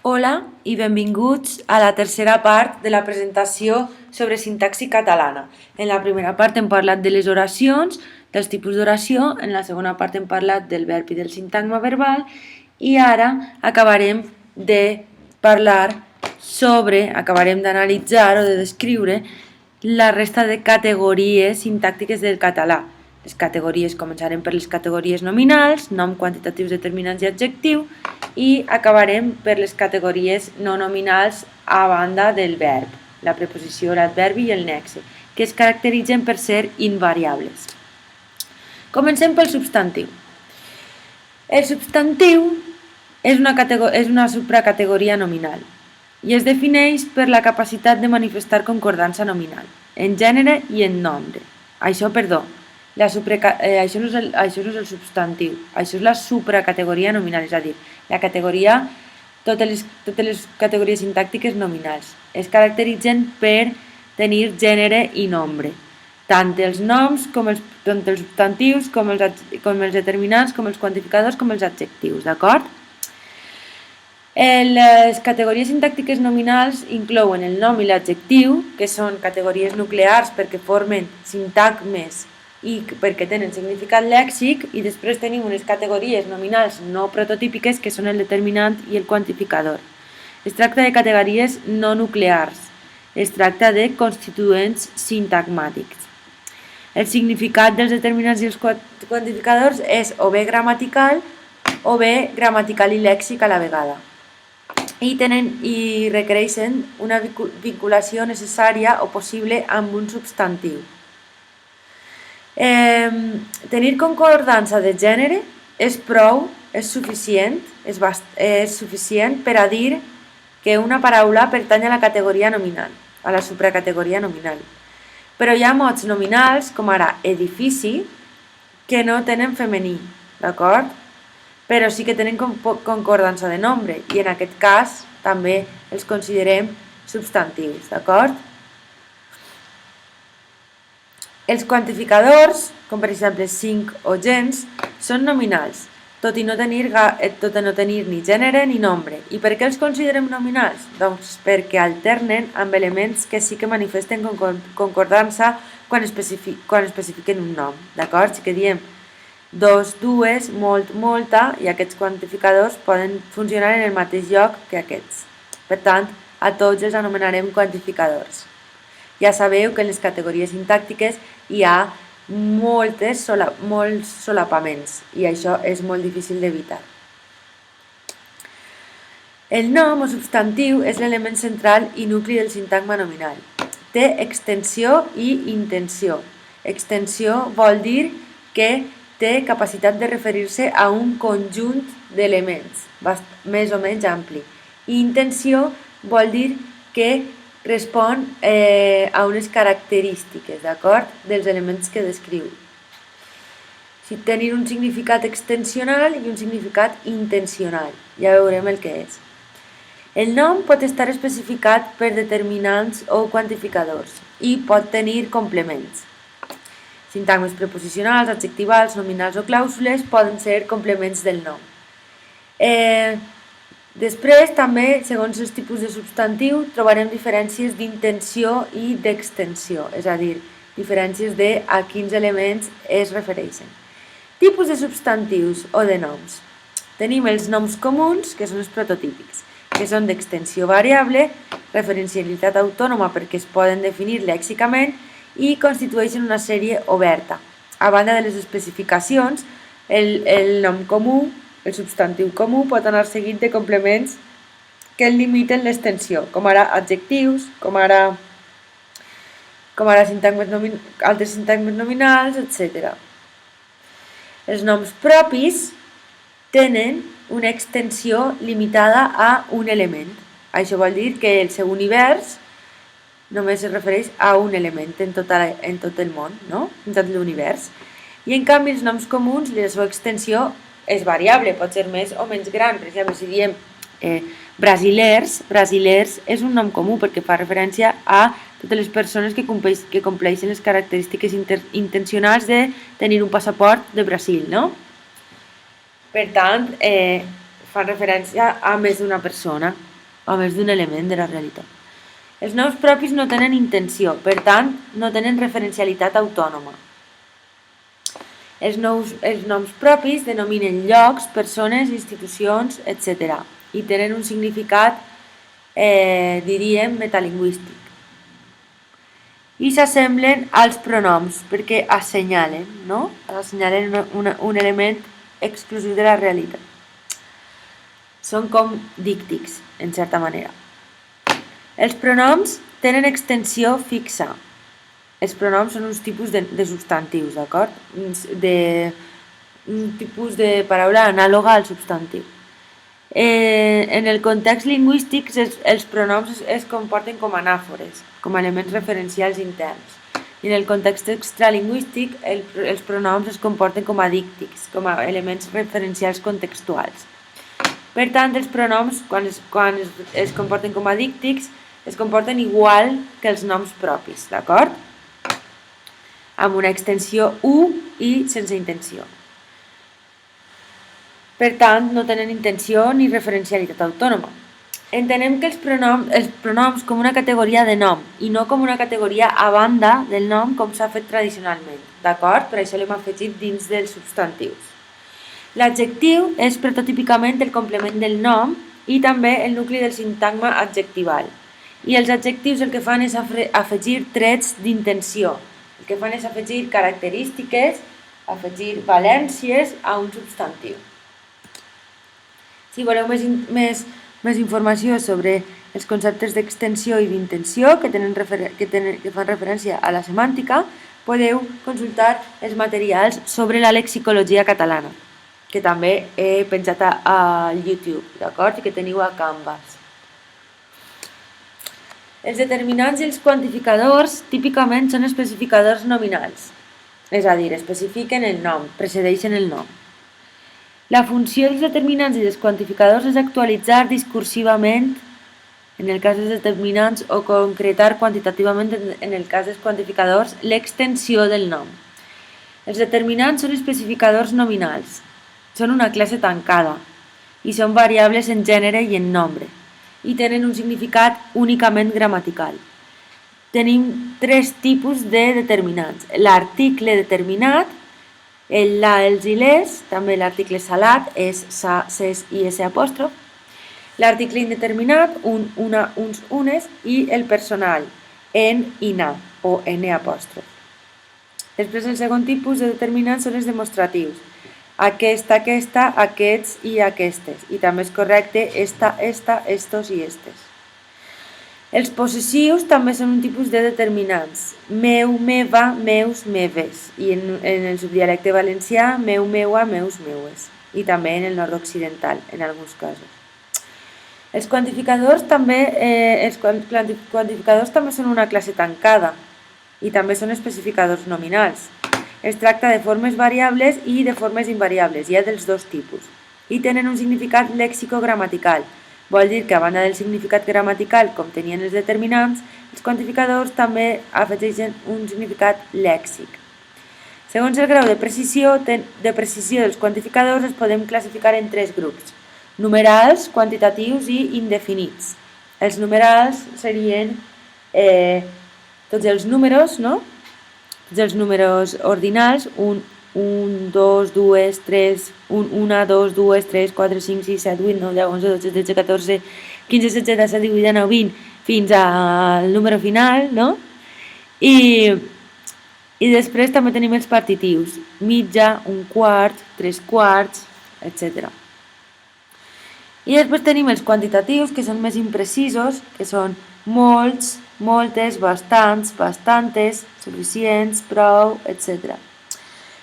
Hola i benvinguts a la tercera part de la presentació sobre sintaxi catalana. En la primera part hem parlat de les oracions, dels tipus d'oració, en la segona part hem parlat del verb i del sintagma verbal i ara acabarem d'analitzar o de descriure la resta de categories sintàctiques del català. Les categories començarem per les categories nominals, nom, quantitatius, determinants i adjectiu, i acabarem per les categories no nominals a banda del verb, la preposició, l'adverbi i el nexe, que es caracteritzen per ser invariables. Comencem pel substantiu. El substantiu és una supracategoria nominal i es defineix per la capacitat de manifestar concordança nominal, en gènere i en nombre. Això no és el substantiu, això és la supracategoria nominal, és a dir, la categoria, totes les categories sintàctiques nominals. Es caracteritzen per tenir gènere i nombre, tant els noms, tant els substantius, com els determinants, com els quantificadors, com els adjectius, d'acord? Les categories sintàctiques nominals inclouen el nom i l'adjectiu, que són categories nuclears perquè formen sintagmes i perquè tenen significat lèxic, i després tenim unes categories nominals no prototípiques que són el determinant i el quantificador. Es tracta de categories no nuclears, es tracta de constituents sintagmàtics. El significat dels determinants i els quantificadors és o bé gramatical i lèxic a la vegada. I requereixen una vinculació necessària o possible amb un substantiu. Tenir concordança de gènere és suficient per a dir que una paraula pertany a la categoria nominal, a la supracategoria nominal. Però hi ha mots nominals, com ara edifici, que no tenen femení, d'acord? Però sí que tenen concordança de nombre i en aquest cas també els considerem substantius, d'acord? Els quantificadors, com per exemple cinc o gens, són nominals, tot i no tenir ni gènere ni nombre. I per què els considerem nominals? Doncs perquè alternen amb elements que sí que manifesten concordança quan especifiquen un nom, d'acord? Sí que diem dos, dues, molt, molta, i aquests quantificadors poden funcionar en el mateix lloc que aquests. Per tant, a tots els anomenarem quantificadors. Ja sabeu que en les categories sintàctiques hi ha molts solapaments i això és molt difícil d'evitar. El nom o substantiu és l'element central i nucli del sintagma nominal. Té extensió i intenció. Extensió vol dir que té capacitat de referir-se a un conjunt d'elements, més o menys ampli. I intenció vol dir que respon a unes característiques, d'acord? Dels elements que descriu. Tenir un significat extensional i un significat intencional. Ja veurem el que és. El nom pot estar especificat per determinants o quantificadors i pot tenir complements. Sintagmes preposicionals, adjectivals, nominals o clàusules poden ser complements del nom. Després, també, segons els tipus de substantiu, trobarem diferències d'intenció i d'extensió, és a dir, diferències de a quins elements es refereixen. Tipus de substantius o de noms. Tenim els noms comuns, que són els prototípics, que són d'extensió variable, referencialitat autònoma perquè es poden definir lèxicament i constitueixen una sèrie oberta. A banda de les especificacions, el nom comú, el substantiu comú, pot anar seguit de complements que en limiten l'extensió, com ara adjectius, com ara altres sintagmes nominals, etc. Els noms propis tenen una extensió limitada a un element. Això vol dir que el seu univers només es refereix a un element en tot el món, no? En tot l'univers. I en canvi els noms comuns, la seva extensió és variable, pot ser més o menys gran. Per exemple, si diem brasilers és un nom comú perquè fa referència a totes les persones que compleixen les característiques intencionals de tenir un passaport de Brasil, no? Per tant, fa referència a més d'una persona. o més d'un element de la realitat. Els noms propis no tenen intenció, per tant, no tenen referencialitat autònoma. Els noms propis denominen llocs, persones, institucions, etc. i tenen un significat, diríem, metalingüístic. I s'assemblen als pronoms perquè assenyalen, no? Assenyalen un element exclusiu de la realitat. Són com díctics, en certa manera. Els pronoms tenen extensió fixa. Els pronoms són uns tipus de substantius, d'acord? Un tipus de paraula anàloga al substantiu. En el context lingüístic, els pronoms es comporten com anàfores, com a elements referencials interns. I en el context extralingüístic, els pronoms es comporten com a díctics, com a elements referencials contextuals. Per tant, els pronoms, quan es comporten com a díctics, es comporten igual que els noms propis, d'acord? Amb una extensió U i sense intenció. Per tant, no tenen intenció ni referencialitat autònoma. Entenem que els pronoms com una categoria de nom i no com una categoria a banda del nom com s'ha fet tradicionalment, d'acord? Per això l'hem afegit dins dels substantius. L'adjectiu és prototípicament el complement del nom i també el nucli del sintagma adjectival. I els adjectius el que fan és afegir trets d'intenció. El que fan és afegir característiques, afegir valències a un substantiu. Si voleu més informació sobre els conceptes d'extensió i d'intenció que fan referència a la semàntica, podeu consultar els materials sobre la lexicologia catalana, que també he penjat a YouTube, d'acord? I que teniu a Canvas. Els determinants i els quantificadors típicament són especificadors nominals, és a dir, especifiquen el nom, precedeixen el nom. La funció dels determinants i dels quantificadors és actualitzar discursivament en el cas dels determinants o concretar quantitativament en el cas dels quantificadors l'extensió del nom. Els determinants són especificadors nominals, són una classe tancada i són variables en gènere i en nombre i tenen un significat únicament gramatical. Tenim tres tipus de determinants. L'article determinat, el la, els i les, també l'article salat, és, sa, ses i s apòstrof. L'article indeterminat, un, una, uns, unes, i el personal, en i na, o n apòstrof. Després el segon tipus de determinants són els demostratius. Aquesta, aquests i aquestes. I també és correcte esta, estos i estes. Els possessius també són un tipus de determinants. Meu, meva, meus, meves. I en el subdialecte valencià, meu, meua, meus, meues. I també en el nord-occidental, en alguns casos. Els quantificadors també són una classe tancada i també són especificadors nominals. Es tracta de formes variables i de formes invariables, hi ha dels dos tipus. I tenen un significat lèxico-gramatical. Vol dir que a banda del significat gramatical, com tenien els determinants, els quantificadors també afegeixen un significat lèxic. Segons el grau de precisió dels quantificadors es podem classificar en tres grups: numerals, quantitatius i indefinits. Els numerals serien tots els números, no? Tots els números ordinals, 1, 2, 2, 3, 1, 2, 2, 3, 4, 5, 6, 7, 8, 9, 10, 11, 12, 13, 14, 15, 16, 17, 18, 19, 20, fins al número final, no? I després també tenim els partitius, mitja, un quart, tres quarts, etc. I després tenim els quantitatius, que són més imprecisos, que són molts, moltes, bastants, bastantes, suficients, prou, etc.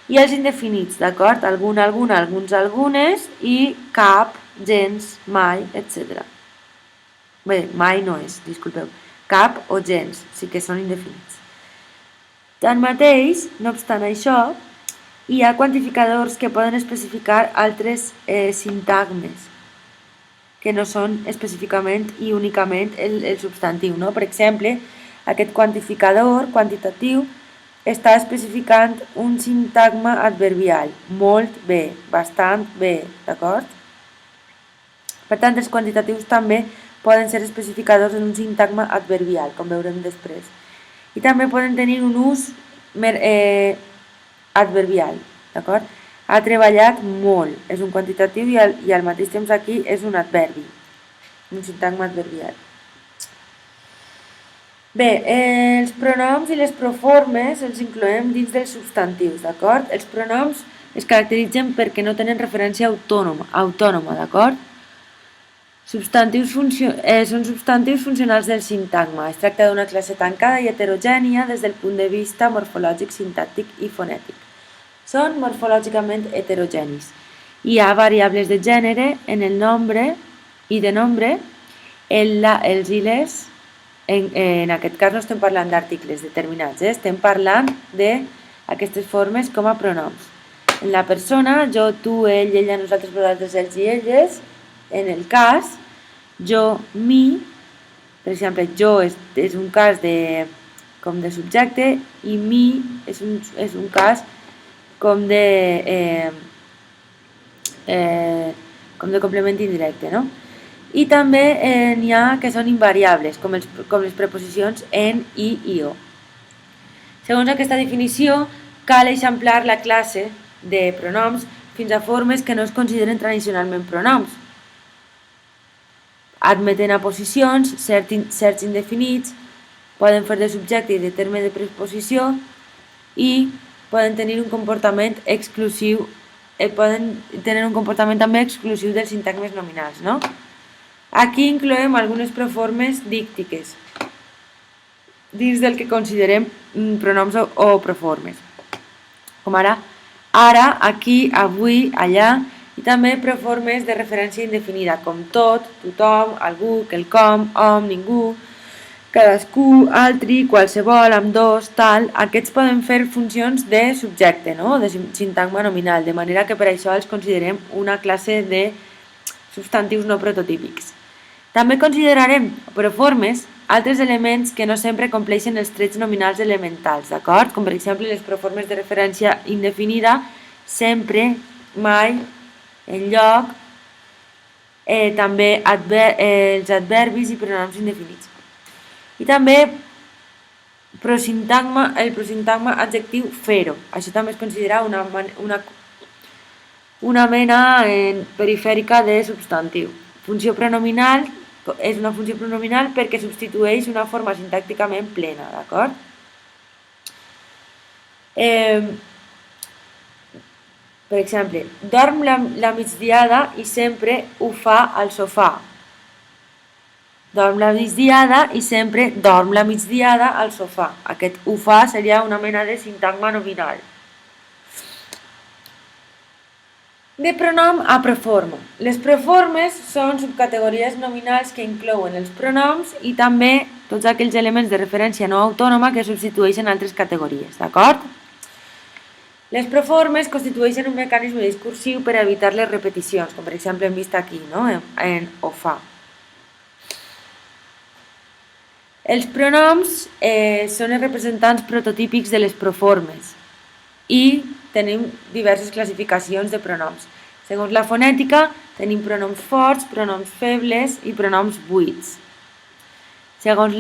I els indefinits, d'acord? Algun, alguna, alguns, algunes i cap, gens, mai, etc. Bé, mai no és, disculpeu. Cap o gens, sí que són indefinits. Tanmateix, no obstant això, hi ha quantificadors que poden especificar altres sintagmes que no són específicament i únicament el substantiu, no? Per exemple, aquest quantificador quantitatiu està especificant un sintagma adverbial, molt bé, bastant bé, d'acord? Per tant, els quantitatius també poden ser especificadors en un sintagma adverbial, com veurem després. I també poden tenir un ús adverbial, d'acord? Ha treballat molt, és un quantitatiu i al mateix temps aquí és un adverbi, un sintagma adverbial. Bé, els pronoms i les proformes els incloem dins dels substantius, d'acord? Els pronoms es caracteritzen perquè no tenen referència autònoma, d'acord? Són substantius funcionals del sintagma. Es tracta d'una classe tancada i heterogènia des del punt de vista morfològic, sintàctic i fonètic. Són morfològicament heterogenis. Hi ha variables de gènere en el nombre i de nombre, els i les. En aquest cas no estem parlant d'articles determinats, estem parlant d'aquestes formes com a pronoms. En la persona, jo, tu, ell, ella, nosaltres, vosaltres, ells i elles. En el cas, jo, mi, per exemple, jo és un cas com de subjecte i mi és un cas com de complement indirecte, no? I també n'hi ha que són invariables, com les preposicions en, i o. Segons aquesta definició, cal eixamplar la classe de pronoms fins a formes que no es consideren tradicionalment pronoms. Admeten aposicions, certs indefinits, poden fer de subjecte i de terme de preposició i poden tenir un comportament exclusiu, també exclusiu dels sintagmes nominals, no? Aquí incloem algunes proformes díctiques dins del que considerem pronoms o proformes, com ara, aquí, avui, allà, i també proformes de referència indefinida, com tot, tothom, algú, quelcom, hom, ningú, cadascú, altri, qualsevol, ambdós, tal. Aquests poden fer funcions de subjecte, no? De sintagma nominal, de manera que per això els considerem una classe de substantius no prototípics. També considerarem proformes altres elements que no sempre compleixen els trets nominals elementals, d'acord? Com per exemple les proformes de referència indefinida, sempre, mai, enlloc, també els adverbis i pronoms indefinits. I també el prosintagma adjectiu fer-ho. Això també es considera una mena perifèrica de substantiu. Funció pronominal és una funció pronominal perquè substitueix una forma sintàcticament plena, d'acord? Per exemple, dorm la migdiada i sempre ho fa al sofà. Dorm la migdiada i sempre dorm la migdiada al sofà. Aquest ho fa seria una mena de sintagma nominal. De pronom a proforma. Les proformes són subcategories nominals que inclouen els pronoms i també tots aquells elements de referència no autònoma que substitueixen altres categories, d'acord? Les proformes constitueixen un mecanisme discursiu per evitar les repeticions, com per exemple hem vist aquí, no? En o fa. Els pronoms són els representants prototípics de les proformes i tenim diverses classificacions de pronoms. Segons la fonètica, tenim pronoms forts, pronoms febles i pronoms buits. Segons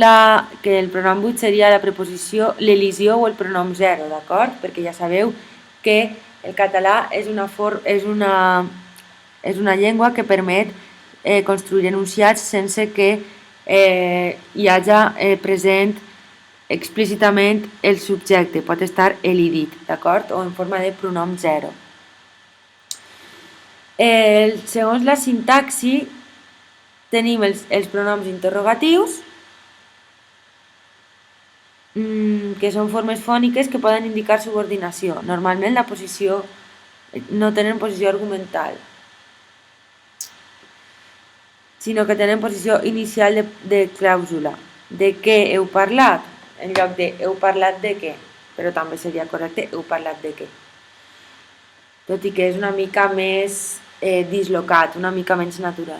que el pronom buit seria la preposició, l'elisió o el pronom zero, d'acord? Perquè ja sabeu que el català és una llengua que permet construir enunciats sense que hi hagi present explícitament el subjecte, pot estar elidit, d'acord? O en forma de pronom zero. Segons la sintaxi, tenim els pronoms interrogatius, que són formes fòniques que poden indicar subordinació. Normalment la posició no tenen posició argumental, sinó que tenen posició inicial de clàusula. De què heu parlat? En lloc de heu parlat de què, però també seria correcte heu parlat de què. Tot i que és una mica més dislocat, una mica menys natural.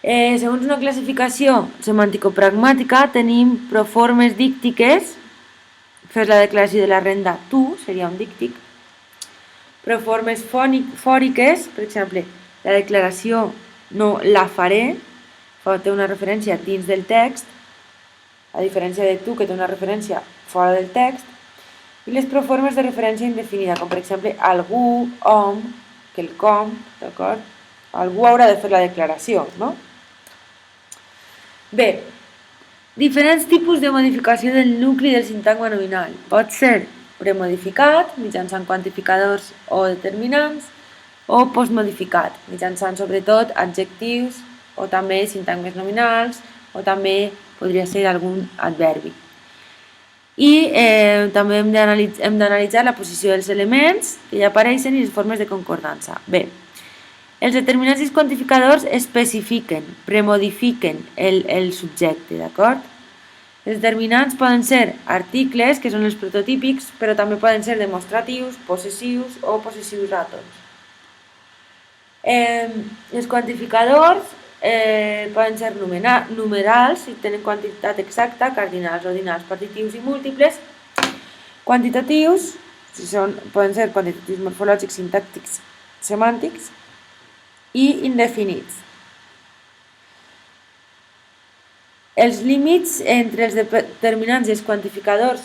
Segons una classificació semanticopragmàtica tenim proformes díctiques. Fes la declaració de la renda tu, seria un díctic. Proformes fòriques, per exemple, la declaració no la faré, té una referència dins del text, a diferència de tu, que té una referència fora del text, i les proformes de referència indefinida, com per exemple algú, hom, quelcom, d'acord? Algú haurà de fer la declaració, no? Bé, diferents tipus de modificació del nucli del sintagma nominal. Pot ser premodificat, mitjançant quantificadors o determinants, o postmodificat, mitjançant sobretot adjectius o també sintagmes nominals, o també podria ser algun adverbi. I també hem d'analitzar la posició dels elements que ja apareixen i les formes de concordança. Bé, els determinants i els quantificadors especifiquen, premodifiquen el subjecte, d'acord? Els determinants poden ser articles, que són els prototípics, però també poden ser demostratius, possessius o possessius àtoms. Els quantificadors poden ser numerals, si tenen quantitat exacta, cardinals, ordinals, partitius i múltiples. Quantitatius, poden ser quantitatius morfològics, sintàctics, semàntics, i indefinits. Els límits entre els determinants i els quantificadors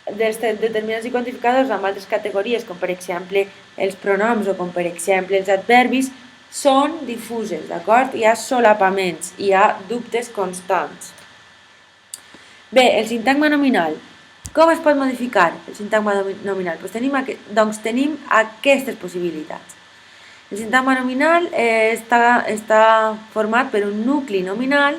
amb altres categories, com per exemple els pronoms o com per exemple els adverbis, són difuses, d'acord? Hi ha solapaments, hi ha dubtes constants. Bé, el sintagma nominal. Com es pot modificar el sintagma nominal? Doncs tenim aquestes possibilitats. El sintagma nominal està format per un nucli nominal,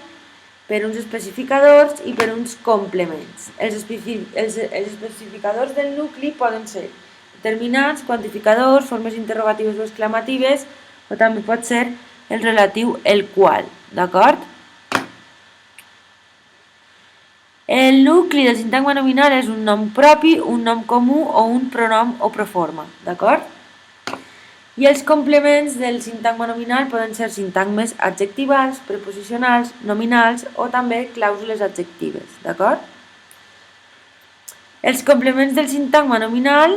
per uns especificadors i per uns complements. Els especificadors del nucli poden ser determinants, quantificadors, formes interrogatives o exclamatives, o també pot ser el relatiu el qual, d'acord? El nucli del sintagma nominal és un nom propi, un nom comú o un pronom o proforma, d'acord? I els complements del sintagma nominal poden ser sintagmes adjectivals, preposicionals, nominals o també clàusules adjectives, d'acord? Els complements del sintagma nominal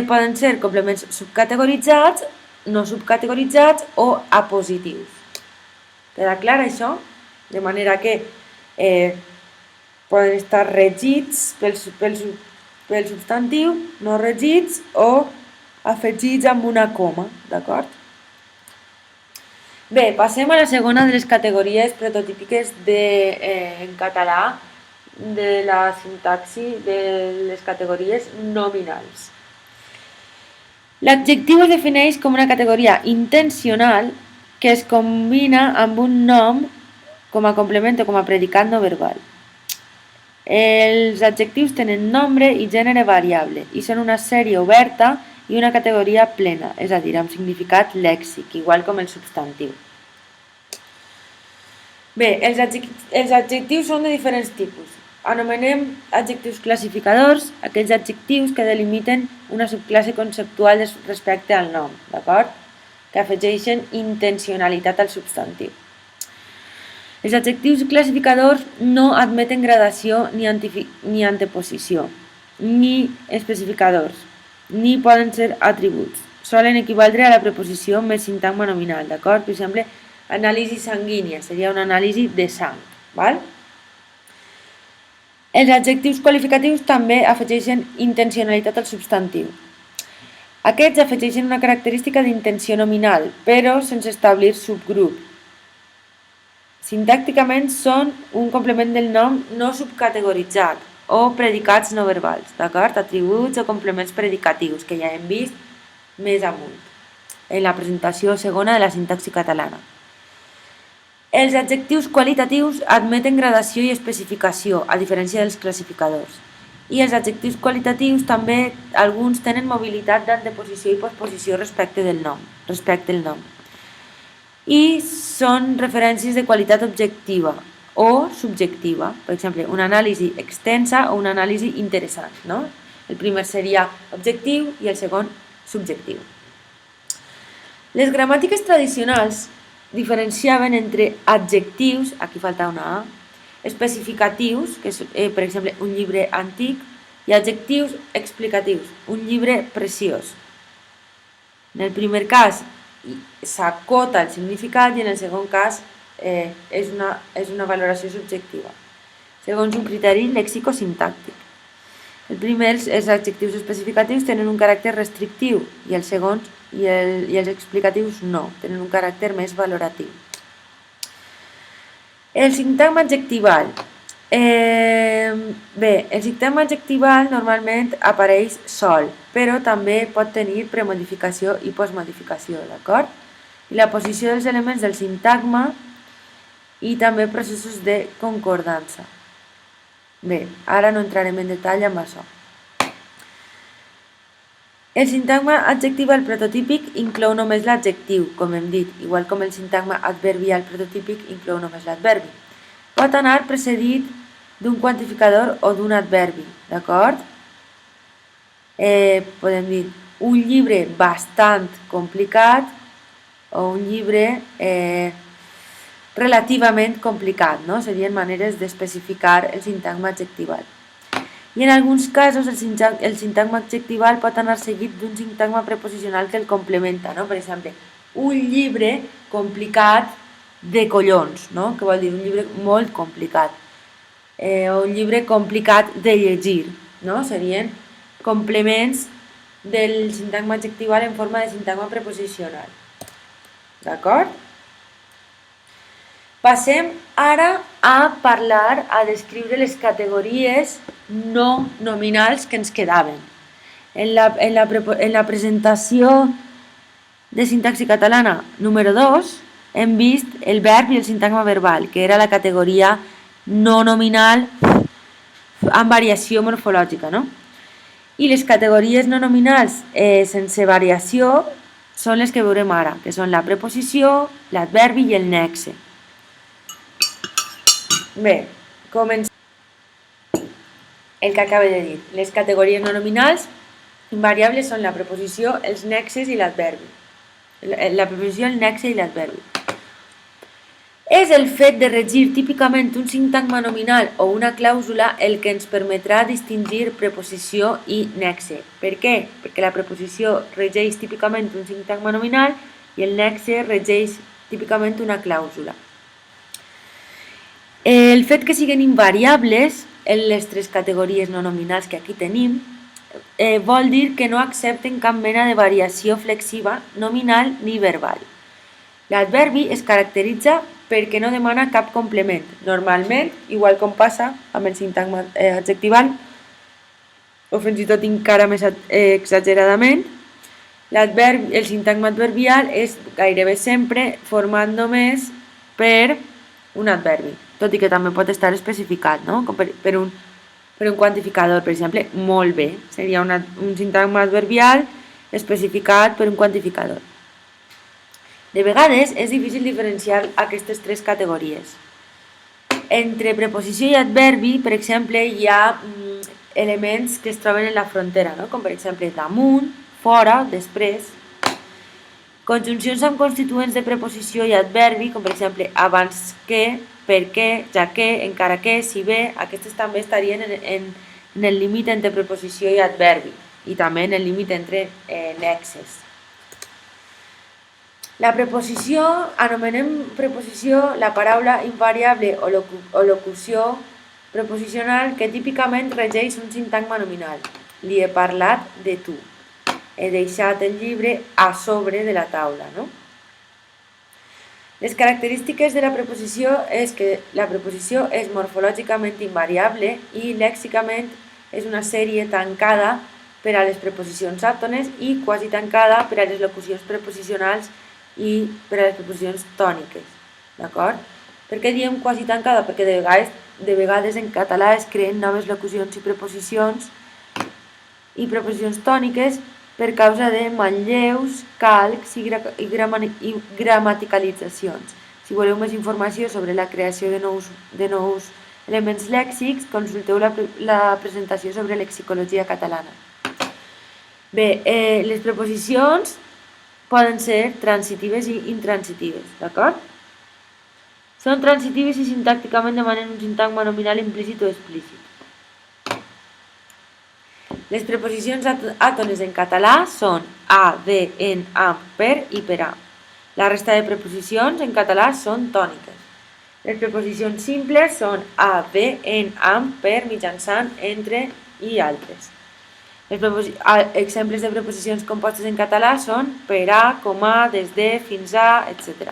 poden ser complements subcategoritzats, no subcategoritzats o apositius. Queda clar això? De manera que poden estar regits pel substantiu, no regits o afegits amb una coma, d'acord? Bé, passem a la segona de les categories prototípiques en català de la sintaxi de les categories nominals. L'adjectiu es defineix com una categoria intencional que es combina amb un nom com a complement o com a predicat no verbal. Els adjectius tenen nombre i gènere variable i són una sèrie oberta i una categoria plena, és a dir, amb significat lèxic, igual com el substantiu. Bé, els adjectius són de diferents tipus. Anomenem adjectius classificadors aquells adjectius que delimiten una subclasse conceptual respecte al nom, d'acord? Que afegeixen intencionalitat al substantiu. Els adjectius classificadors no admeten gradació ni anteposició, ni especificadors, ni poden ser atributs. Solen equivaldre a la preposició més sintagma nominal, d'acord? Per exemple, anàlisi sanguínia seria una anàlisi de sang, val? Els adjectius qualificatius també afegeixen intencionalitat al substantiu. Aquests afegeixen una característica d'intenció nominal, però sense establir subgrup. Sintàcticament són un complement del nom no subcategoritzat o predicats no verbals, d'acord? Atributs o complements predicatius, que ja hem vist més amunt, en la presentació segona de la sintaxi catalana. Els adjectius qualitatius admeten gradació i especificació, a diferència dels classificadors. I els adjectius qualitatius també, alguns tenen mobilitat d'anteposició i postposició respecte el nom. I són referències de qualitat objectiva o subjectiva, per exemple, una anàlisi extensa o una anàlisi interessant, no? El primer seria objectiu i el segon subjectiu. Les gramàtiques tradicionals diferenciaven entre adjectius, aquí falta una A, especificatius, que és, per exemple, un llibre antic, i adjectius explicatius, un llibre preciós. En el primer cas s'acota el significat i en el segon cas és una valoració subjectiva, segons un criteri lexicosintàctic. El primer, els adjectius especificatius tenen un caràcter restrictiu i els segons i els explicatius no, tenen un caràcter més valoratiu. El sintagma adjectival. Bé, el sintagma adjectival normalment apareix sol, però també pot tenir premodificació i postmodificació, d'acord? I la posició dels elements del sintagma i també processos de concordança. Bé, ara no entrarem en detall amb això. El sintagma adjectival prototípic inclou només l'adjectiu, com hem dit, igual com el sintagma adverbial prototípic inclou només l'adverbi. Pot anar precedit d'un quantificador o d'un adverbi, d'acord? Podem dir un llibre bastant complicat o un llibre relativament complicat, no? Serien maneres d'especificar el sintagma adjectival. I en alguns casos el sintagma adjectival pot anar seguit d'un sintagma preposicional que el complementa, no? Per exemple, un llibre complicat de collons, no? Que vol dir un llibre molt complicat. O un llibre complicat de llegir, no? Serien complements del sintagma adjectival en forma de sintagma preposicional. D'acord? Passem ara a parlar, a descriure les categories no nominals que ens quedaven. En la presentació de sintaxi catalana número 2 hem vist el verb i el sintagma verbal, que era la categoria no nominal amb variació morfològica, no? I les categories no nominals sense variació són les que veurem ara, que són la preposició, l'adverbi i el nexe. Bé, comencem el que acabo de dir. Les categories no nominals invariables són la preposició, els nexes i l'adverbi. La preposició, el nexe i l'adverbi. És el fet de regir típicament un sintagma nominal o una clàusula el que ens permetrà distingir preposició i nexe. Per què? Perquè la preposició regeix típicament un sintagma nominal i el nexe regeix típicament una clàusula. El fet que siguin invariables en les tres categories no nominals que aquí tenim vol dir que no accepten cap mena de variació flexiva, nominal ni verbal. L'adverbi es caracteritza perquè no demana cap complement. Normalment, igual com passa amb el sintagma adjectival, o fins i tot encara més exageradament, el sintagma adverbial és gairebé sempre format només per un adverbi, tot i que també pot estar especificat, no? Com per un quantificador, per exemple, molt bé, seria un sintagma adverbial especificat per un quantificador. De vegades és difícil diferenciar aquestes tres categories. Entre preposició i adverbi, per exemple, hi ha elements que es troben en la frontera, no? Com per exemple damunt, fora, després. Conjuncions amb constituents de preposició i adverbi, com per exemple abans que, per què, ja que, encara que, si bé, aquestes també estarien en el límit entre preposició i adverbi i també en el límit entre nexes. La preposició, anomenem preposició la paraula invariable o locució preposicional que típicament regeix un sintagma nominal. Li he parlat de tu. He deixat el llibre a sobre de la taula, no? Les característiques de la preposició és que la preposició és morfològicament invariable i lèxicament és una sèrie tancada per a les preposicions àtones i quasi tancada per a les locucions preposicionals i per a les preposicions tòniques, d'acord? Per què diem quasi tancada? Perquè de vegades en català es creen noves locucions i preposicions tòniques per causa de manlleus, calcs i gramaticalitzacions. Si voleu més informació sobre la creació de nous elements lèxics, consulteu la presentació sobre lexicologia catalana. Bé, les preposicions poden ser transitives i intransitives, d'acord? Són transitives i sintàcticament demanen un sintagma nominal implícit o explícit. Les preposicions àtones en català són a, de, en, amb, per i per a. La resta de preposicions en català són tòniques. Les preposicions simples són a, de, en, amb, per, mitjançant, entre i altres. Exemples de preposicions compostes en català són per a, com a, des de, fins a, etc.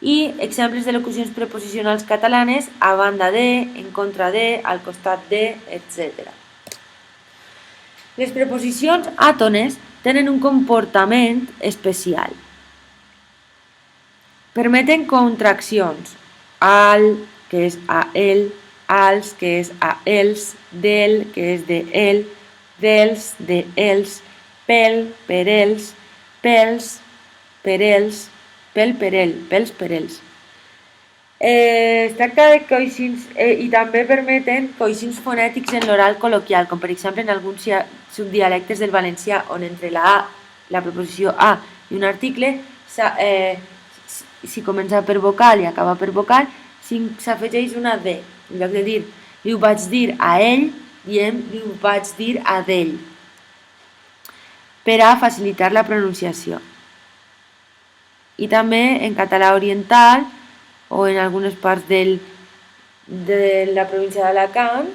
I exemples de locucions preposicionals catalanes a banda de, en contra de, al costat de, etc. Les preposicions àtones tenen un comportament especial. Permeten contraccions. Al, que és a el, als, que és a els, del, que és de el, dels, de els, pel, per els, pels, per els, pel, per el, pels, per els. Es tracta de coixins i també permeten coixins fonètics en l'oral col·loquial, com per exemple en alguns subdialectes del valencià, on entre la A, la preposició a i un article, si comença per vocal i acaba per vocal, s'afegeix una D. En lloc de dir li ho vaig dir a ell, diem li ho vaig dir a d'ell, per a facilitar la pronunciació. I també en català oriental o en algunes parts de la província d'Alacant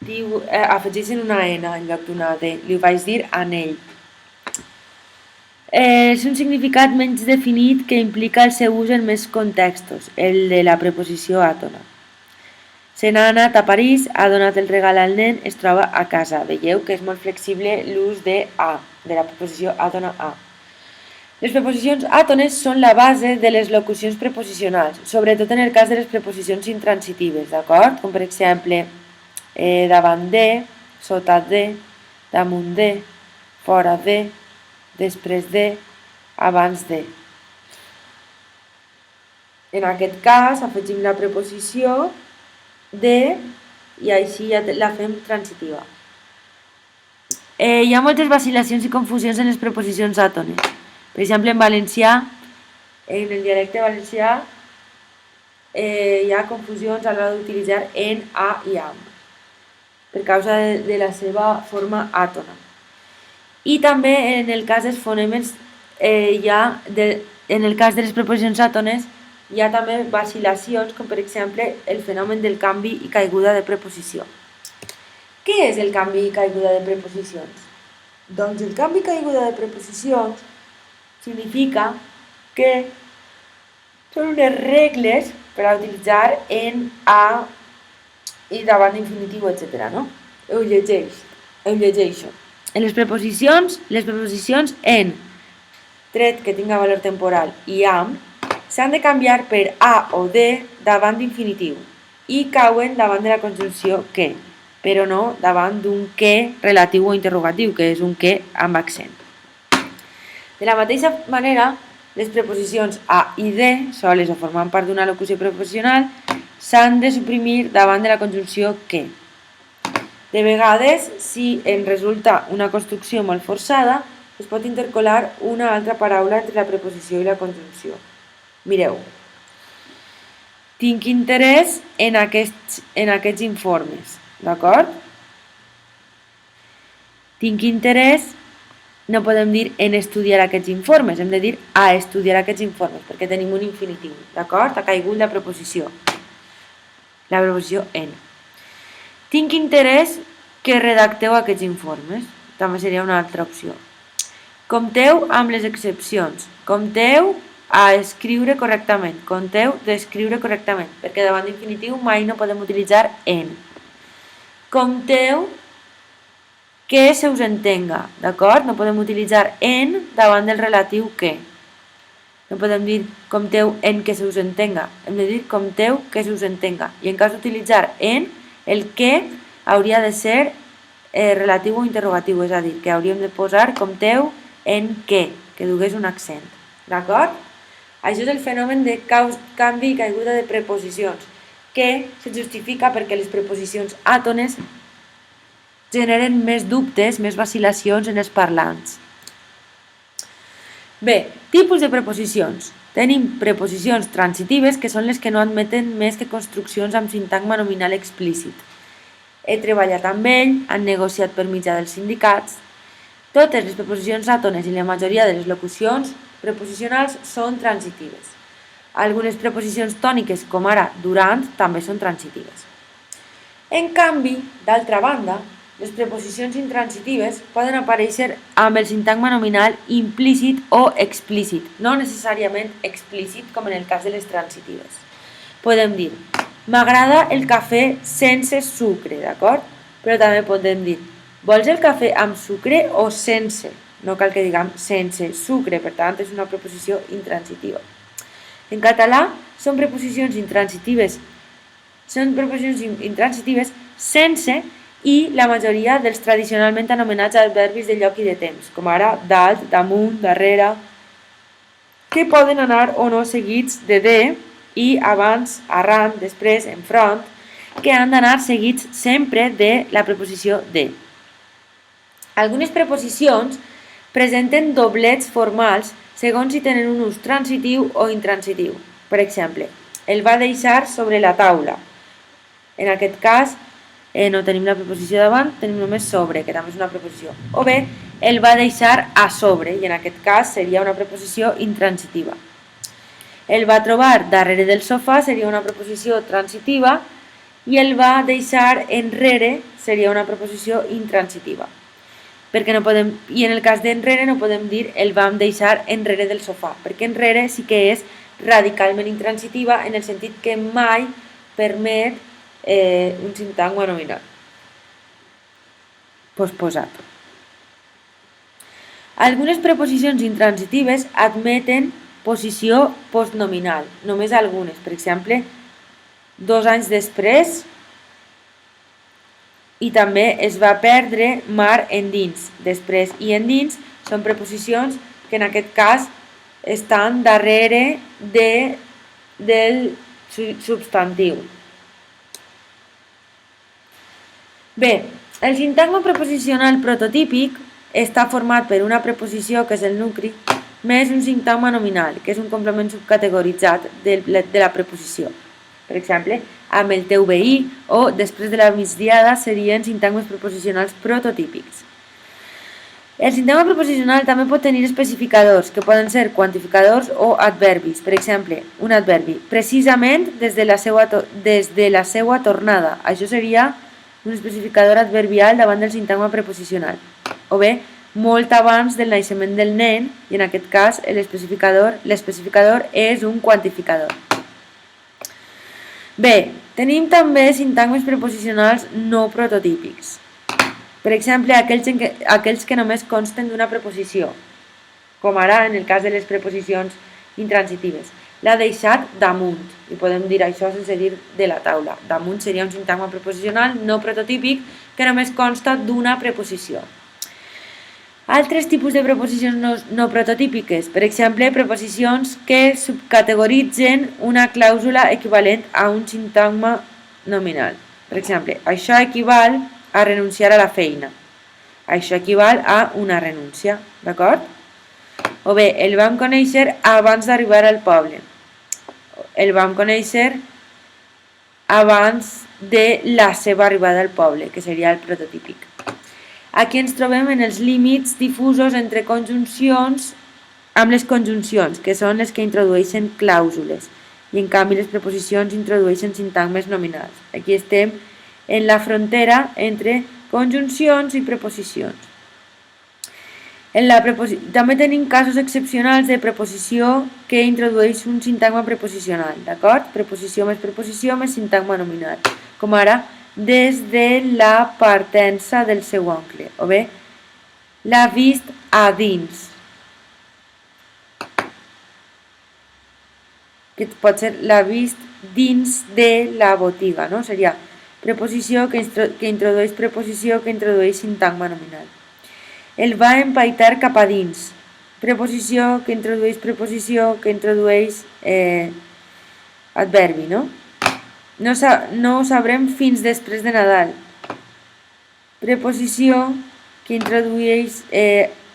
afegeixen una N en lloc d'una D. Li ho vaig dir a ell. És un significat menys definit que implica el seu ús en més contextos, el de la preposició àtona. Se n'ha anat a París, ha donat el regal al nen, es troba a casa. Veieu que és molt flexible l'ús de a, de la preposició àtona a. Les preposicions àtones són la base de les locucions preposicionals, sobretot en el cas de les preposicions intransitives, d'acord? Com per exemple, davant de, sota de, damunt de, fora de, després de, abans de. En aquest cas afegim la preposició de i així ja la fem transitiva. Hi ha moltes vacil·lacions i confusions en les preposicions àtones. Per exemple, en valencià, en el dialecte valencià, hi ha confusions a l'hora d'utilitzar en, a i amb, per causa de la seva forma àtona. I també en el cas dels fonemes, en el cas de les preposicions àtones, hi ha també vacil·lacions, com per exemple el fenomen del canvi i caiguda de preposició. Què és el canvi i caiguda de preposicions? Doncs el canvi i caiguda de preposicions significa que són unes regles per a utilitzar en, a i davant d'infinitiu, etc. No? Ho llegeixo. En les preposicions en, tret que tinga valor temporal, i amb, s'han de canviar per a o de davant d'infinitiu i cauen davant de la conjunció que, però no davant d'un que relatiu o interrogatiu, que és un que amb accent. De la mateixa manera, les preposicions a i de, soles o formant part d'una locució preposicional, s'han de suprimir davant de la conjunció que. De vegades, si en resulta una construcció molt forçada, es pot intercalar una altra paraula entre la preposició i la conjunció. Mireu. Tinc interès en aquests informes, d'acord? Tinc interès, no podem dir en estudiar aquests informes, hem de dir a estudiar aquests informes, perquè tenim un infinitiu, d'acord? Ha caigut la preposició en. Tinc interès que redacteu aquests informes. També seria una altra opció. Compteu amb les excepcions. Compteu a escriure correctament. Compteu d'escriure correctament, perquè davant d'infinitiu mai no podem utilitzar en. Compteu que se us entenga, d'acord? No podem utilitzar en davant del relatiu que. No podem dir compteu en que se us entenga. Hem de dir compteu que se us entenga. I en cas d'utilitzar en, el que hauria de ser relatiu o interrogatiu, és a dir, que hauríem de posar compteu en que dugués un accent. D'acord? Això és el fenomen de canvi i caiguda de preposicions, que se justifica perquè les preposicions àtones generen més dubtes, més vacil·lacions en els parlants. Bé, tipus de preposicions. Tenim preposicions transitives, que són les que no admeten més que construccions amb sintagma nominal explícit. He treballat amb ell, han negociat per mitjà dels sindicats. Totes les preposicions àtones i la majoria de les locucions preposicionals són transitives. Algunes preposicions tòniques, com ara durant, també són transitives. En canvi, d'altra banda, les preposicions intransitives poden aparèixer amb el sintagma nominal implícit o explícit, no necessàriament explícit com en el cas de les transitives. Podem dir, m'agrada el cafè sense sucre, d'acord? Però també podem dir, vols el cafè amb sucre o sense? No cal que diguem sense sucre, per tant és una preposició intransitiva. En català són preposicions intransitives sense i la majoria dels tradicionalment anomenats adverbis de lloc i de temps, com ara dalt, damunt, darrere, que poden anar o no seguits de i abans, arran, després, enfront, que han d'anar seguits sempre de la preposició de. Algunes preposicions presenten doblets formals segons si tenen un ús transitiu o intransitiu. Per exemple, el va deixar sobre la taula. En aquest cas, no tenim la preposició davant, tenim només sobre, que també és una preposició. O bé, el va deixar a sobre, i en aquest cas seria una preposició intransitiva. El va trobar darrere del sofà seria una preposició transitiva i el va deixar enrere seria una preposició intransitiva. Perquè no podem, i en el cas d'enrere no podem dir el vam deixar enrere del sofà, perquè enrere sí que és radicalment intransitiva en el sentit que mai permet un sintagma nominal posposat. Algunes preposicions intransitives admeten posició postnominal, només algunes. Per exemple, 2 anys després, i també es va perdre mar endins. Després i endins són preposicions que en aquest cas estan darrere del substantiu. Bé, el sintagma preposicional prototípic està format per una preposició, que és el nucli, més un sintagma nominal, que és un complement subcategoritzat de la preposició. Per exemple, amb el teu veí o després de la migdiada serien sintagmes preposicionals prototípics. El sintagma preposicional també pot tenir especificadors, que poden ser quantificadors o adverbis. Per exemple, un adverbi, precisament des de la seva tornada. Això seria un especificador adverbial davant del sintagma preposicional. O bé, molt abans del naixement del nen, i en aquest cas l'especificador és un quantificador. Bé, tenim també sintagmes preposicionals no prototípics. Per exemple, aquells que només consten d'una preposició, com ara en el cas de les preposicions intransitives. L'ha deixat damunt, i podem dir això sense dir de la taula. Damunt seria un sintagma preposicional no prototípic que només consta d'una preposició. Altres tipus de preposicions no prototípiques, per exemple, preposicions que subcategoritzen una clàusula equivalent a un sintagma nominal. Per exemple, això equival a renunciar a la feina. Això equival a una renúncia, d'acord? O bé, el vam conèixer abans d'arribar al poble. El vam conèixer abans de la seva arribada al poble, que seria el prototípic. Aquí ens trobem en els límits difusos entre conjuncions amb les conjuncions, que són les que introdueixen clàusules, i en canvi les preposicions introdueixen sintagmes nominals. Aquí estem en la frontera entre conjuncions i preposicions. També tenim casos excepcionals de preposició que introdueix un sintagma preposicional, d'acord? Preposició més sintagma nominal, com ara des de la partença del seu oncle, o bé l'ha vist a dins, que pot ser l'ha vist dins de la botiga, no? Seria preposició que introdueix preposició que introdueix sintagma nominal. El va empaitar cap a dins, preposició que introdueix adverbi, no? No ho sabrem fins després de Nadal. Preposició que introdueix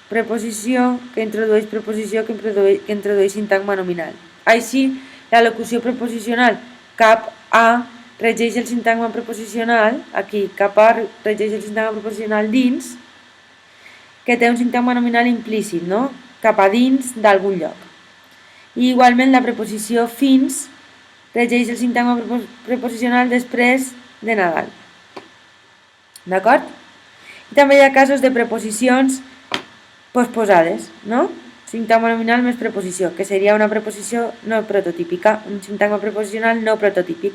preposició que introdueix sintagma nominal. Així, la locució preposicional cap a regeix el sintagma preposicional, aquí cap a regeix el sintagma preposicional dins, que té un sintagma nominal implícit, no? Cap a dins d'algun lloc. I igualment la preposició fins regeix el sintagma preposicional després de Nadal. D'acord? I també hi ha casos de preposicions posposades, no? Sintagma nominal més preposició, que seria una preposició no prototípica, un sintagma preposicional no prototípic.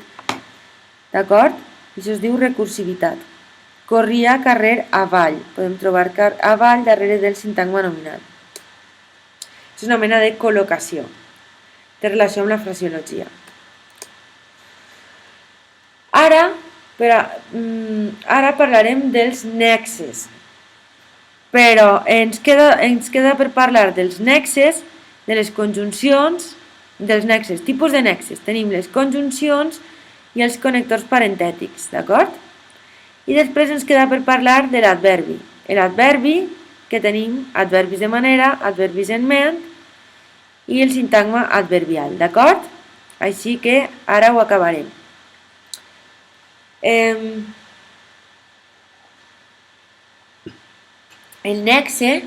D'acord? Això es diu recursivitat. Corria carrer avall. Podem trobar avall darrere del sintagma nominal. És una mena de col·locació. Té relació amb la fraseologia. Ara parlarem dels nexes. Però ens queda per parlar dels nexes, de les conjuncions, dels nexes, tipus de nexes. Tenim les conjuncions i els connectors parentètics, d'acord? I després ens queda per parlar de l'adverbi. L'adverbi, que tenim adverbis de manera, adverbis en ment i el sintagma adverbial, d'acord? Així que ara ho acabarem. El nexe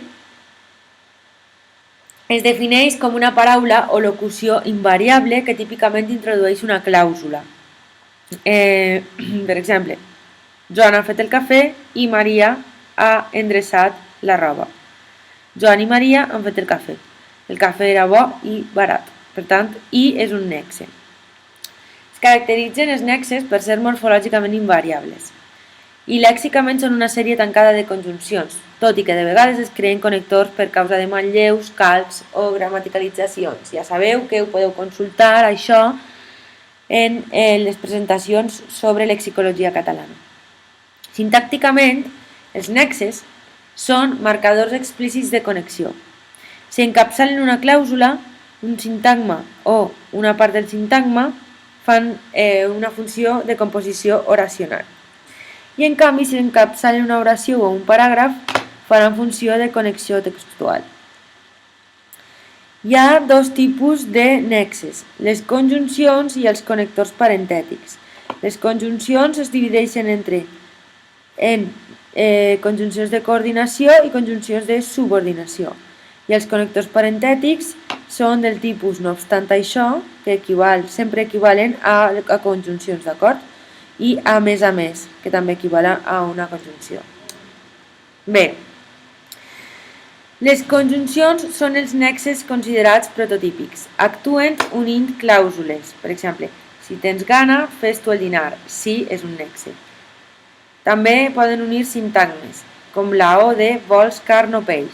es defineix com una paraula o locució invariable que típicament introdueix una clàusula. Per exemple, Joan ha fet el cafè i Maria ha endreçat la roba. Joan i Maria han fet el cafè. El cafè era bo i barat. Per tant, i és un nexe. Es caracteritzen els nexes per ser morfològicament invariables. I lèxicament són una sèrie tancada de conjuncions, tot i que de vegades es creen connectors per causa de manlleus, calcs o gramaticalitzacions. Ja sabeu que ho podeu consultar, això, en les presentacions sobre lexicologia catalana. Sintàcticament, els nexes són marcadors explícits de connexió. Si encapçalen una clàusula, un sintagma o una part del sintagma fan una funció de composició oracional. I en canvi, si encapçalen una oració o un paràgraf, faran funció de connexió textual. Hi ha dos tipus de nexes, les conjuncions i els connectors parentètics. Les conjuncions es divideixen en conjuncions de coordinació i conjuncions de subordinació. I els connectors parentètics són del tipus no obstant això, que sempre equivalen a conjuncions, d'acord? I a més, que també equival a una conjunció. Bé, les conjuncions són els nexes considerats prototípics. Actuen unint clàusules. Per exemple, si tens gana, fes tu el dinar. Si és un nexe. També poden unir sintagmes, com la O de vols carn o peix.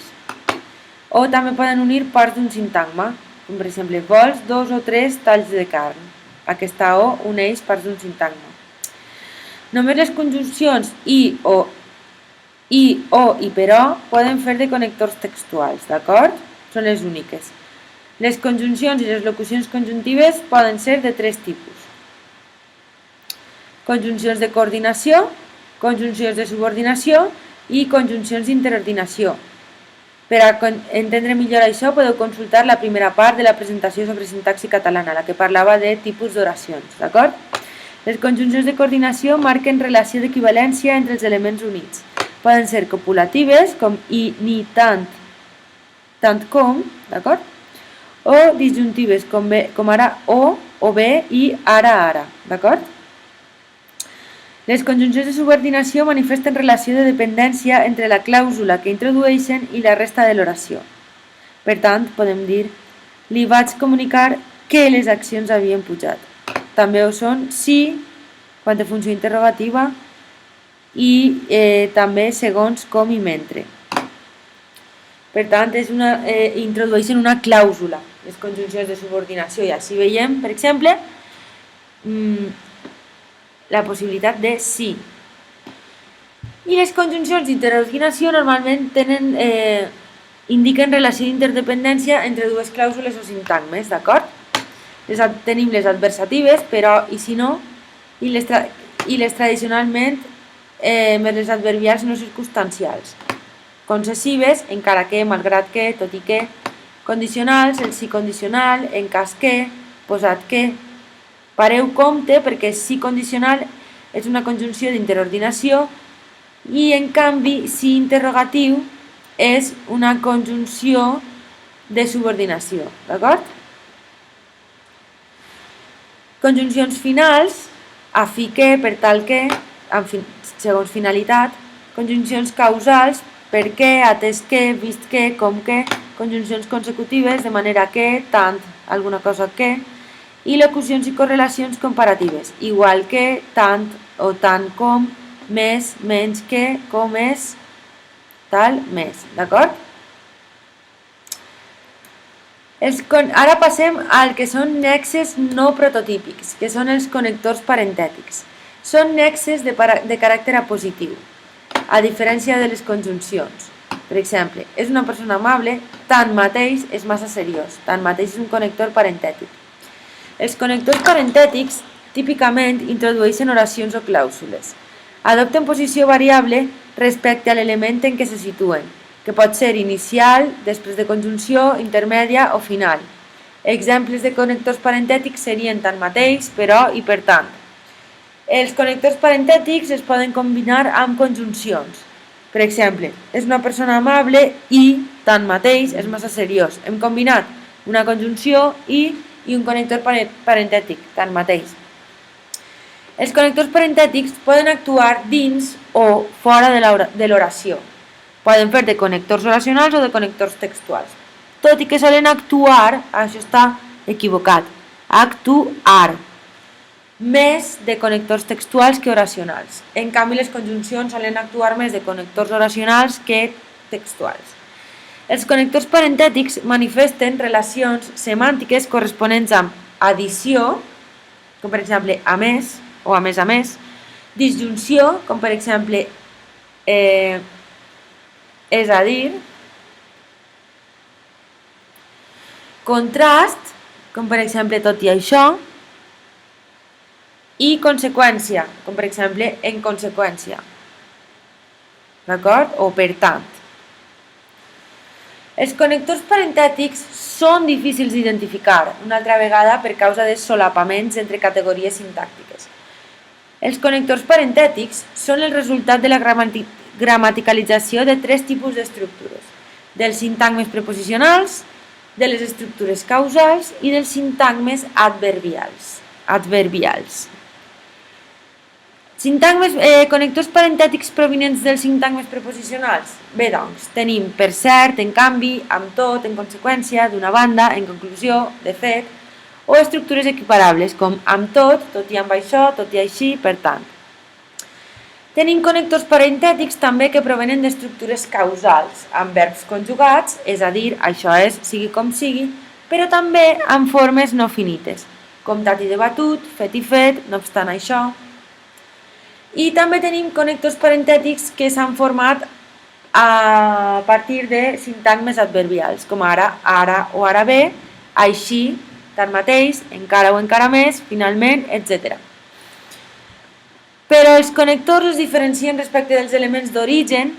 O també poden unir parts d'un sintagma, com per exemple, vols 2 o 3 talls de carn. Aquesta O uneix parts d'un sintagma. Només les conjuncions i, o i però poden fer de connectors textuals, d'acord? Són les úniques. Les conjuncions i les locucions conjuntives poden ser de tres tipus. Conjuncions de coordinació, conjuncions de subordinació i conjuncions d'interordinació. Per a entendre millor això podeu consultar la primera part de la presentació sobre sintaxi catalana, la que parlava de tipus d'oracions, d'acord? Les conjuncions de coordinació marquen relació d'equivalència entre els elements units. Poden ser copulatives, com i, ni, tant com, d'acord? O disjuntives, com ara o bé i ara, d'acord? Les conjuncions de subordinació manifesten relació de dependència entre la clàusula que introdueixen i la resta de l'oració. Per tant, podem dir, li vaig comunicar que les accions havien pujat. També ho són si, quan té funció interrogativa, i també segons, com i mentre. Per tant, introdueixen una clàusula, les conjuncions de subordinació, i així veiem, per exemple, la possibilitat de si. I les conjuncions d'interordinació normalment indiquen relació d'interdependència entre dues clàusules o sintagmes, d'acord? Tenim les adversatives, però i si no, i les tradicionalment més les adverbials no circumstancials. Concessives, encara que, malgrat que, tot i que. Condicionals, el sí condicional, en cas que, posat que. Pareu compte perquè sí condicional és una conjunció d'interordinació i en canvi sí interrogatiu és una conjunció de subordinació, d'acord? Conjuncions finals, a fi que, per tal que, segons finalitat. Conjuncions causals, per què, atès que, vist que, com que. Conjuncions consecutives, de manera que, tant, alguna cosa que. I locucions i correlacions comparatives, igual que, tant o tant com, més, menys que, com és, tal, més, d'acord? Ara passem al que són nexes no prototípics, que són els connectors parentètics. Són nexes de caràcter apositiu, a diferència de les conjuncions. Per exemple, és una persona amable, tanmateix és massa seriós, tanmateix és un connector parentètic. Els connectors parentètics típicament introdueixen oracions o clàusules. Adopten posició variable respecte a l'element en què se situen, que pot ser inicial, després de conjunció, intermèdia o final. Exemples de connectors parentètics serien tanmateix, però i per tant. Els connectors parentètics es poden combinar amb conjuncions. Per exemple, és una persona amable i tanmateix és massa seriós. Hem combinat una conjunció i un connector parentètic, tanmateix. Els connectors parentètics poden actuar dins o fora de l'oració. Poden fer de connectors oracionals o de connectors textuals. Tot i que solen actuar, això està equivocat, actuar més de connectors textuals que oracionals. En canvi, les conjuncions solen actuar més de connectors oracionals que textuals. Els connectors parentètics manifesten relacions semàntiques corresponents amb addició, com per exemple a més o a més, disjunció, com per exemple és a dir, contrast, com per exemple tot i això, i conseqüència, com per exemple en conseqüència, d'acord? O per tant. Els connectors parentètics són difícils d'identificar, una altra vegada per causa de solapaments entre categories sintàctiques. Els connectors parentètics són el resultat de la gramaticalització de tres tipus d'estructures, dels sintagmes preposicionals, de les estructures causals i dels sintagmes adverbials. Connectors parentètics provinents dels sintagmes preposicionals. Bé, doncs, tenim per cert, en canvi, amb tot, en conseqüència, d'una banda, en conclusió, de fet, o estructures equiparables, com amb tot i amb això, tot i així, per tant. Tenim connectors parentètics també que provenen d'estructures causals, amb verbs conjugats, és a dir, això és, sigui com sigui, però també amb formes no finites, com dat i debatut, fet i fet, no obstant això. I també tenim connectors parentètics que s'han format a partir de sintagmes adverbials, com ara o ara bé, així, tanmateix, encara o encara més, finalment, etc. Però els connectors es diferencien respecte dels elements d'origen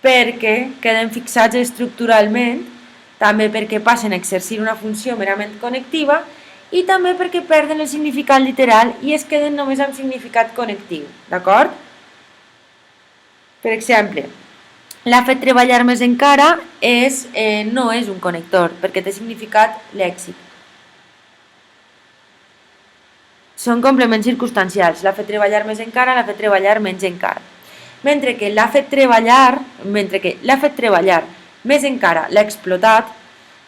perquè queden fixats estructuralment, també perquè passen a exercir una funció merament connectiva i també perquè perden el significat literal i es queden només amb significat connectiu, d'acord? Per exemple, l'ha fet treballar més encara no és un connector perquè té significat lèxic. Són complements circumstancials, l'ha fet treballar més encara, l'ha fet treballar menys encara. Mentre que l'ha fet treballar més encara, l'ha explotat,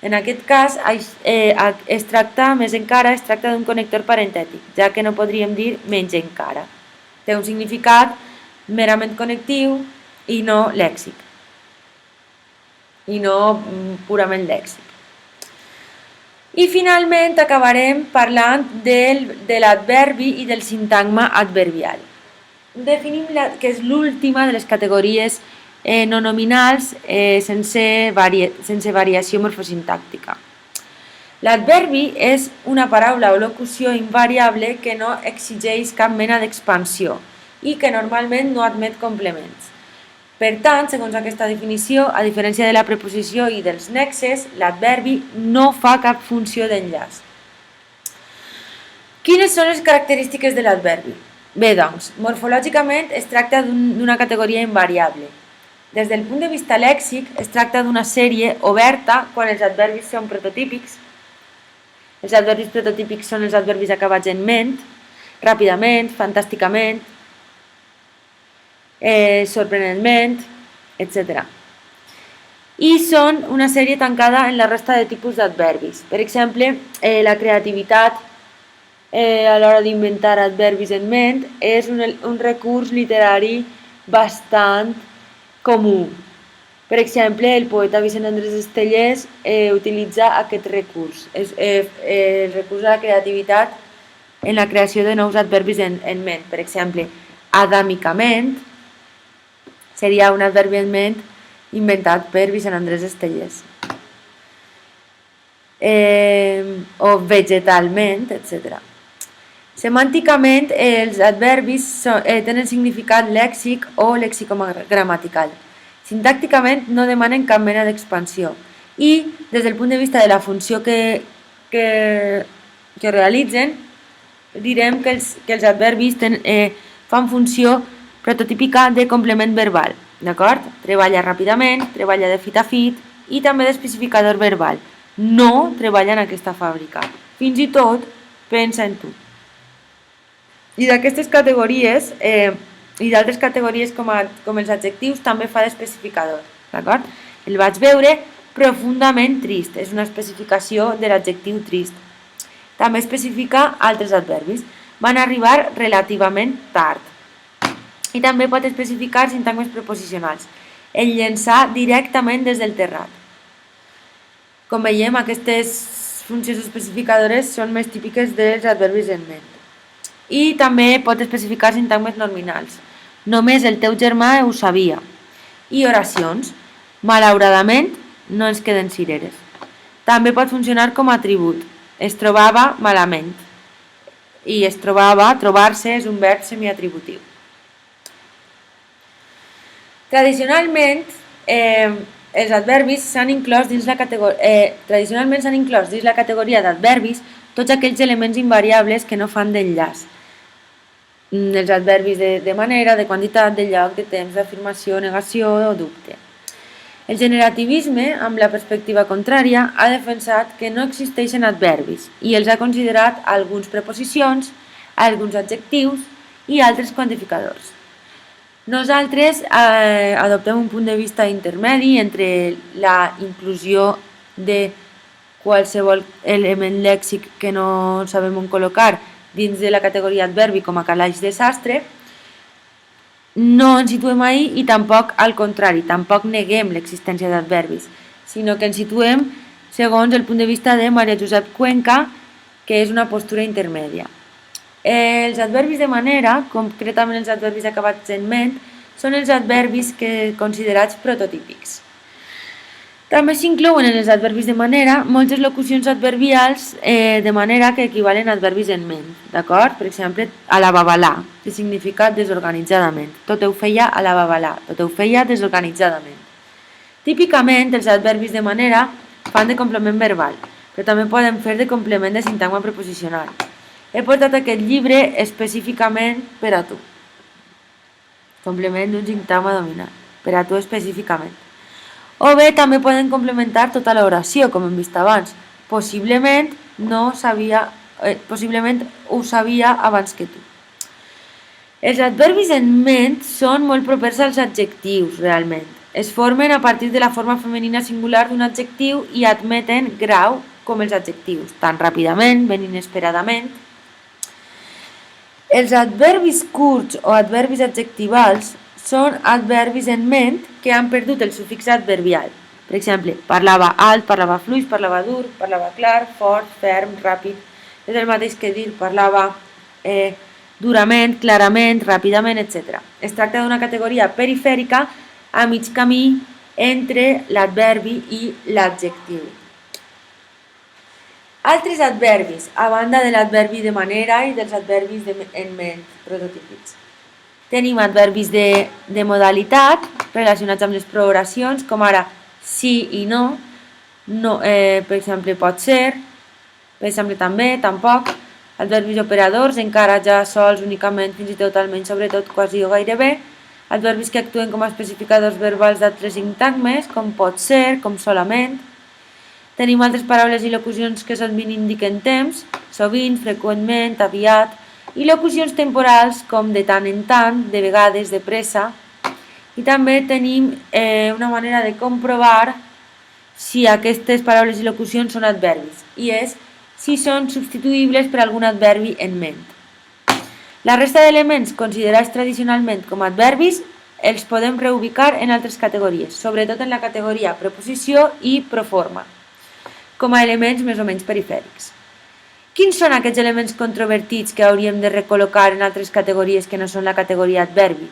en aquest cas es tracta d'un connector parentètic, ja que no podríem dir menys encara. Té un significat merament connectiu i no lèxic, i no purament lèxic. I finalment acabarem parlant de l'adverbi i del sintagma adverbial. Definim que és l'última de les categories no nominals sense variació morfosintàctica. L'adverbi és una paraula o locució invariable que no exigeix cap mena d'expansió i que normalment no admet complements. Per tant, segons aquesta definició, a diferència de la preposició i dels nexes, l'adverbi no fa cap funció d'enllaç. Quines són les característiques de l'adverbi? Bé, doncs, morfològicament es tracta d'una categoria invariable. Des del punt de vista lèxic, es tracta d'una sèrie oberta quan els adverbis són prototípics. Els adverbis prototípics són els adverbis acabats en ment, ràpidament, fantàsticament, sorprenentment, etc. I són una sèrie tancada en la resta de tipus d'adverbis. Per exemple, la creativitat a l'hora d'inventar adverbis en ment és un recurs literari bastant comú. Per exemple, el poeta Vicent Andrés Estellés utilitza aquest recurs, el recurs a la creativitat en la creació de nous adverbis en ment. Per exemple, adàmicament seria un adverbi en ment inventat per Vicent Andrés Estellés. O vegetalment, etc. Semànticament, els adverbis tenen significat lèxic o lexicogramatical. Sintàcticament no demanen cap mena d'expansió i des del punt de vista de la funció que realitzen, direm que els adverbis fan funció prototípica de complement verbal, d'acord? Treballa ràpidament, treballa de fit a fit i també d'especificador verbal. No treballa en aquesta fàbrica, fins i tot pensa en tu. I d'aquestes categories i d'altres categories com els adjectius també fa d'especificador, d'acord? El vaig veure profundament trist, és una especificació de l'adjectiu trist. També especifica altres adverbis. Van arribar relativament tard. I també pot especificar sintagmes preposicionals. El llençar directament des del terrat. Com veiem, aquestes funcions especificadores són més típiques dels adverbis en ment. I també pot especificar sintagmes nominals. Només el teu germà ho sabia. I oracions. Malauradament, no ens queden cireres. També pot funcionar com a atribut. Es trobava malament. I es trobava, trobar-se, és un verb semiatributiu. Tradicionalment, els adverbis s'han inclòs dins la categoria d'adverbis tots aquells elements invariables que no fan d'enllaç. Els adverbis de manera, de quantitat, de lloc, de temps, d'afirmació, negació o dubte. El generativisme, amb la perspectiva contrària, ha defensat que no existeixen adverbis i els ha considerat alguns preposicions, alguns adjectius i altres quantificadors. Nosaltres adoptem un punt de vista intermedi entre la inclusió de qualsevol element lèxic que no sabem on col·locar dins de la categoria adverbi com a calaix de sastre. No ens situem ahí i tampoc al contrari, tampoc neguem l'existència d'adverbis, sinó que ens situem segons el punt de vista de Maria Josep Cuenca, que és una postura intermèdia. Els adverbis de manera, concretament els adverbis acabats en ment, són els adverbis considerats prototípics. També s'inclouen en els adverbis de manera moltes locucions adverbials de manera que equivalen a adverbis en ment, d'acord? Per exemple, a la babalà, que significa desorganitzadament. Tot ho feia a la babalà, tot ho feia desorganitzadament. Típicament, els adverbis de manera fan de complement verbal, però també poden fer de complement de sintagma preposicional. He portat aquest llibre específicament per a tu. Complement d'un sintagma dominant, per a tu específicament. O bé també poden complementar tota l'oració, com hem vist abans. Possiblement ho sabia abans que tu. Els adverbis en ment són molt propers als adjectius, realment. Es formen a partir de la forma femenina singular d'un adjectiu i admeten grau com els adjectius, tan ràpidament, ben inesperadament. Els adverbis curts o adverbis adjectivals són adverbis en ment que han perdut el sufix adverbial. Per exemple, parlava alt, parlava fluix, parlava dur, parlava clar, fort, ferm, ràpid. És el mateix que dir parlava durament, clarament, ràpidament, etc. Es tracta d'una categoria perifèrica a mig camí entre l'adverbi i l'adjectiu. Altres adverbis, a banda de l'adverbi de manera i dels adverbis en ment prototípics. Tenim adverbis de modalitat relacionats amb les prooracions, com ara sí i no, per exemple pot ser, per exemple també, tampoc, adverbis operadors, encara, ja, sols, únicament, fins i tot, almenys, sobretot, quasi o gairebé, adverbis que actuen com a especificadors verbals d'altres sintagmes, com pot ser, com solament, Tenim altres paraules i locucions que sovint indiquen temps, sovint, freqüentment, aviat, i locucions temporals com de tant en tant, de vegades, de pressa. I també tenim una manera de comprovar si aquestes paraules i locucions són adverbis, i és si són substituïbles per algun adverbi en ment. La resta d'elements considerats tradicionalment com adverbis els podem reubicar en altres categories, sobretot en la categoria preposició i proforma, com a elements més o menys perifèrics. Quins són aquests elements controvertits que hauríem de recol·locar en altres categories que no són la categoria adverbi?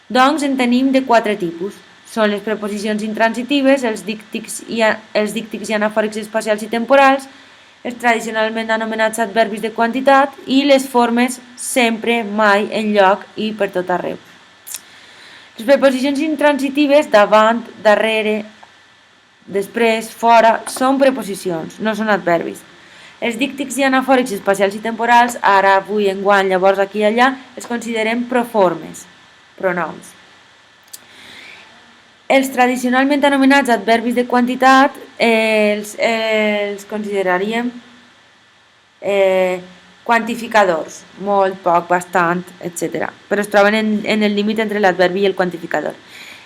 Doncs en tenim de 4 tipus. Són les preposicions intransitives, els díctics i anafòrics espacials i temporals, els tradicionalment anomenats adverbis de quantitat i les formes sempre, mai, enlloc i per tot arreu. Les preposicions intransitives davant, darrere, després, fora, són preposicions, no són adverbis. Els díctics i anafòrics espacials i temporals, ara, avui, enguany, llavors, aquí i allà, els considerem proformes, pronoms. Els tradicionalment anomenats adverbis de quantitat els consideraríem quantificadors, molt, poc, bastant, etc. Però es troben en el límit entre l'adverbi i el quantificador.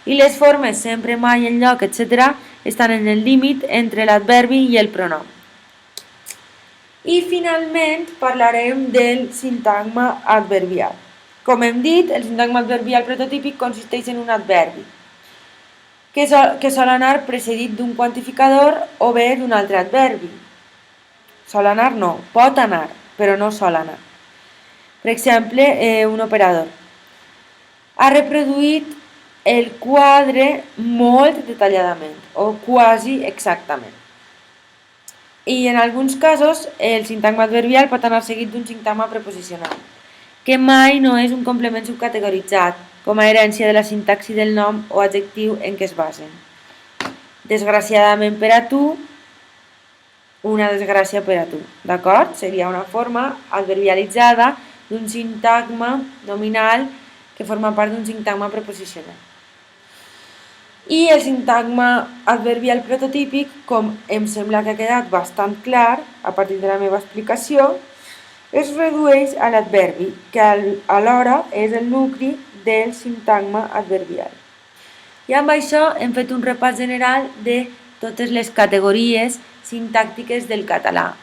I les formes sempre, mai, enlloc, etc. estan en el límit entre l'adverbi i el pronom. I finalment parlarem del sintagma adverbial. Com hem dit, el sintagma adverbial prototípic consisteix en un adverbi que sol anar precedit d'un quantificador o bé d'un altre adverbi. Sol anar no, pot anar, però no sol anar. Per exemple, un operador. Ha reproduït el quadre molt detalladament o quasi exactament. I en alguns casos el sintagma adverbial pot anar seguit d'un sintagma preposicional, que mai no és un complement subcategoritzat, com a herència de la sintaxi del nom o adjectiu en què es basen. Desgraciadament per a tu, una desgràcia per a tu, d'acord? Seria una forma adverbialitzada d'un sintagma nominal que forma part d'un sintagma preposicional. I el sintagma adverbial prototípic, com em sembla que ha quedat bastant clar a partir de la meva explicació, es redueix a l'adverbi, que alhora és el nucli del sintagma adverbial. I amb això hem fet un repàs general de totes les categories sintàctiques del català.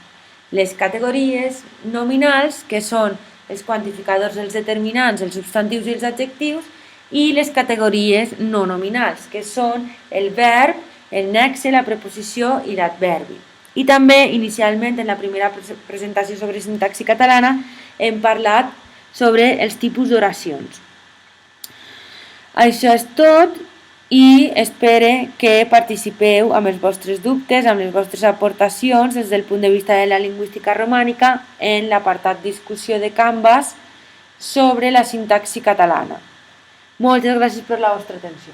Les categories nominals, que són els quantificadors, els determinants, els substantius i els adjectius, i les categories no nominals, que són el verb, el nexe, la preposició i l'adverbi. I també, inicialment, en la primera presentació sobre sintaxi catalana, hem parlat sobre els tipus d'oracions. Això és tot i espero que participeu amb els vostres dubtes, amb les vostres aportacions des del punt de vista de la lingüística romànica en l'apartat discussió de Canvas sobre la sintaxi catalana. Moltes gràcies per la vostra atenció.